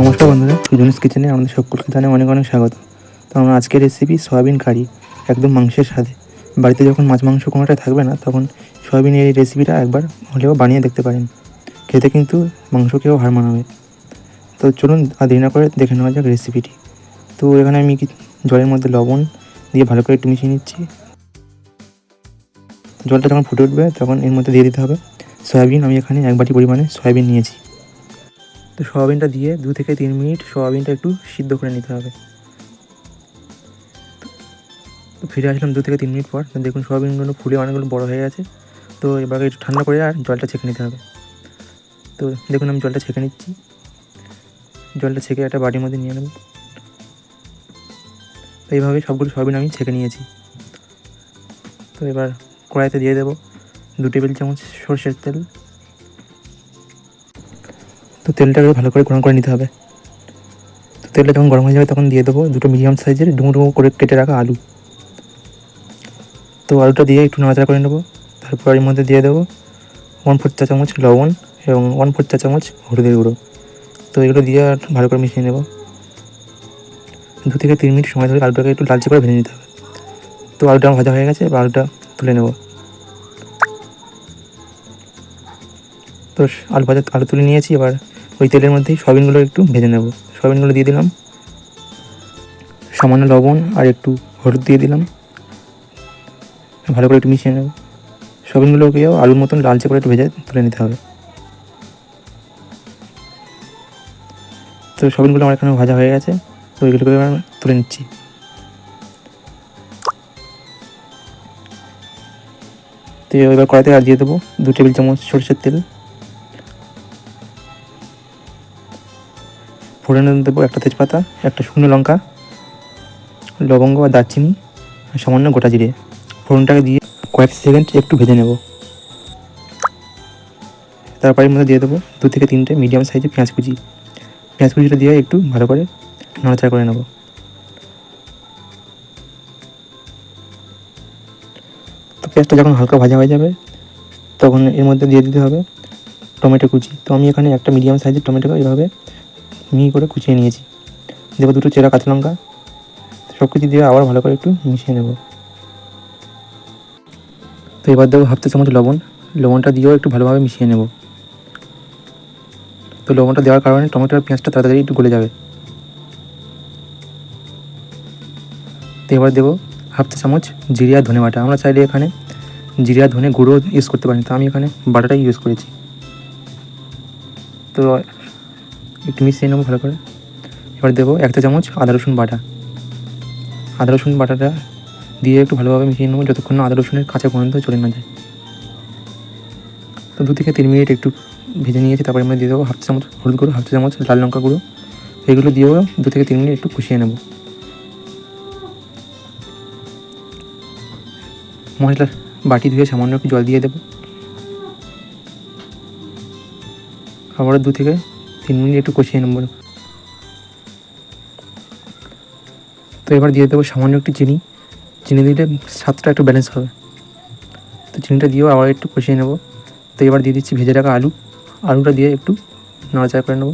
নমস্কার বন্ধুরা, সুজনিস কিচেনে আমাদের সকলকে জানাই অনেক অনেক স্বাগত। তো আমার আজকের রেসিপি সয়াবিন কারি, একদম মাংসের স্বাদে। বাড়িতে যখন মাছ মাংস কোনোটা থাকবে না, তখন সয়াবিনের এই রেসিপিটা একবার হলেও বানিয়ে দেখতে পারেন। খেতে কিন্তু মাংসকেও হার মানাবে। তো চলুন আর দেরি না করে দেখে নেওয়া যাক রেসিপিটি। তো এখানে আমি জলের মধ্যে লবণ দিয়ে ভালো করে একটু মিশিয়ে নিচ্ছি। জলটা যখন ফুটে উঠবে তখন এর মধ্যে দিয়ে দিতে হবে সয়াবিন। আমি এখানে 1 বাটি পরিমাণে সয়াবিন নিয়েছি। তো সয়াবিনটা দিয়ে 2 থেকে 3 মিনিট সয়াবিনটা একটু সিদ্ধ করে নিতে হবে। তো ফিরে আসলাম 2 থেকে 3 মিনিট পর। দেখুন সয়াবিনগুলো ফুলে অনেকগুলো বড় হয়ে গেছে। তো এবার একটু ঠান্ডা করে আর জলটা ছেঁকে নিতে হবে। তো দেখুন আমি জলটা ছেঁকে নিচ্ছি। জলটা ছেঁকে একটা বাটির মধ্যে নিয়ে নেব। তো এইভাবে সবগুলো সয়াবিন আমি ছেঁকে নিয়েছি। তো এবার কড়াইতে দিয়ে দেবো 2 টেবিল চামচ সরষের তেল। তো তেলটাকে ভালো করে গরম করে নিতে হবে। তো তেলটা যখন গরম হয়ে যাবে তখন দিয়ে দেবো 2টো মিডিয়াম সাইজের ডুমো ডুমো করে কেটে রাখা আলু। তো আলুটা দিয়ে একটু নাড়াচাড়া করে নেবো। তারপর এর মধ্যে দিয়ে দেবো 1/4 চা চামচ লবণ এবং 1/4 চা চামচ হলুদের গুঁড়ো। তো এগুলো দিয়ে আর ভালো করে মিশিয়ে নেব। 2 থেকে 3 মিনিট সময় ধরে আলুটাকে একটু লালচে করে ভেজে নিতে হবে। তো আলুটা ভাজা হয়ে গেছে, এবার আলুটা তুলে নেব। তো আলু তুলে নিয়েছি। এবার ওই তেলের মধ্যেই সয়াবিনগুলো একটু ভেজে নেব। সয়াবিনগুলো দিয়ে দিলাম, সামান্য লবণ আর একটু হলুদ দিয়ে দিলাম। ভালো করে একটু মিশিয়ে নেব। সয়াবিনগুলোকেও আলুর মতন লালচে করে একটু ভেজে তুলে নিতে হবে। তো সয়াবিনগুলো আমার এখানে ভাজা হয়ে গেছে। তো এগুলোকে এবার তুলে নিচ্ছি। তো এবার কড়াইতে আর দিয়ে দেবো 2 টেবিল চামচ সরষের তেল। ফোড়নে দেবো একটা তেজপাতা, একটা শুকনো লঙ্কা, লবঙ্গ আর দারচিনি, সামান্য গোটা জিরে। ফোড়নটাকে দিয়ে কয়েক সেকেন্ড একটু ভেজে নেব। তারপর এর মধ্যে দিয়ে দেবো 2 থেকে 3টে মিডিয়াম সাইজের পেঁয়াজ কুচি। পেঁয়াজ কুচিটা দিয়ে একটু ভালো করে নাড়াচাড়া করে নেব। তো পেঁয়াজটা যখন হালকা ভাজা হয়ে যাবে তখন এর মধ্যে দিয়ে দিতে হবে টমেটো কুচি। তো আমি এখানে একটা মিডিয়াম সাইজের টমেটো এইভাবে মিহি করে কুচিয়ে নিয়েছি। দেবো 2টো চেরা কাঁচা লঙ্কা। সব কিছু দিয়ে আবার ভালো করে একটু মিশিয়ে নেব। তো এবার দেবো 1/2 চা চামচ লবণ। লবণটা দিয়েও একটু ভালোভাবে মিশিয়ে নেব। তো লবণটা দেওয়ার কারণে টমেটো আর পেঁয়াজটা তাড়াতাড়ি একটু গলে যাবে। তো এবার দেবো 1/2 চা চামচ জিরে আর ধনে বাটা। আমরা চাইলে এখানে জিরে আর ধনে গুঁড়ো ইউজ করতে পারি, তো আমি এখানে বাটাটাই ইউজ করেছি। তো একটু মিশিয়ে নেবো ভালো করে। এবার দেবো 1 চা চামচ আদা রসুন বাটা। আদা রসুন বাটাটা দিয়ে একটু ভালোভাবে মিশিয়ে নেবো যতক্ষণ না আদা রসুনের কাঁচা গন্ধ চলে না যায়। তো 2 থেকে 3 মিনিট একটু ভেজে নিয়েছি। তারপরে আমরা দিয়ে দেবো 1/2 চা চামচ হলুদ গুঁড়ো, 1/2 চা চামচ লাল লঙ্কা গুঁড়ো। এগুলো দিয়েও 2 থেকে 3 মিনিট একটু কষিয়ে নেব। মশলার বাটি ধুয়ে সামান্য একটু জল দিয়ে দেবো। আবারও 2 থেকে 3 মিনিট একটু কষিয়ে নেব। তো এবার দিয়ে দেবো সামান্য একটু চিনি। চিনি দিলে স্বাদটা একটু ব্যালেন্স হবে। তো চিনিটা দিয়েও আবার একটু কষিয়ে নেব। তো এবার দিয়ে দিচ্ছি ভেজে রাখা আলুটা দিয়ে একটু নাড়াচাড়া করে নেব।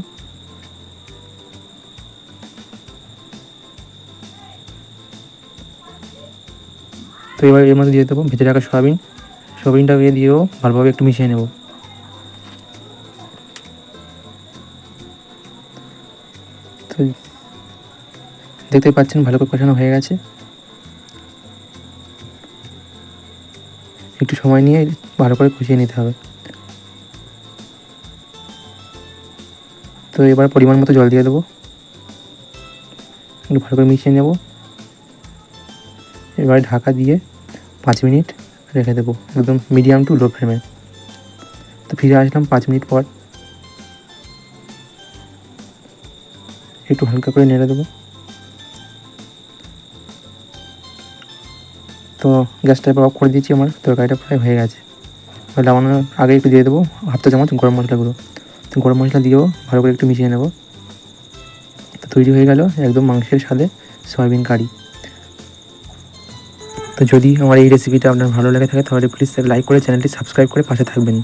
তো এবার এর মধ্যে দিয়ে দেবো ভেজে রাখা সয়াবিনটাকে দিয়েও ভালোভাবে একটু মিশিয়ে নেব। তো দেখতে পাচ্ছেন ভালো করে কষানো হয়ে গেছে। একটু সময় নিয়ে ভালো করে কষিয়ে নিতে হবে। তো এবার পরিমাণ মতো জল দিয়ে দেবো। একটু ভালো করে মিশিয়ে নেব। এবার ঢাকা দিয়ে 5 মিনিট রেখে দেবো, একদম মিডিয়াম টু লো ফ্লেমে। তো ফিরে আসলাম 5 মিনিট পর। একটু হালকা করে নেড়ে দেবো। তো গ্যাসটা এবার অফ করে দিয়েছি। আমার তরকারিটা প্রায় হয়ে গেছে। নামানোর আগে একটু দিয়ে দেবো 1/2 চা চামচ গরম মশলা গুঁড়ো। তো গরম মশলা দিয়েও ভালো করে একটু মিশিয়ে নেব। তো তৈরি হয়ে গেল একদম মাংসের স্বাদে সয়াবিন কারি। তো যদি আমার এই রেসিপিটা আপনার ভালো লেগে থাকে তাহলে প্লিজ লাইক করে চ্যানেলটি সাবস্ক্রাইব করে পাশে থাকবেন।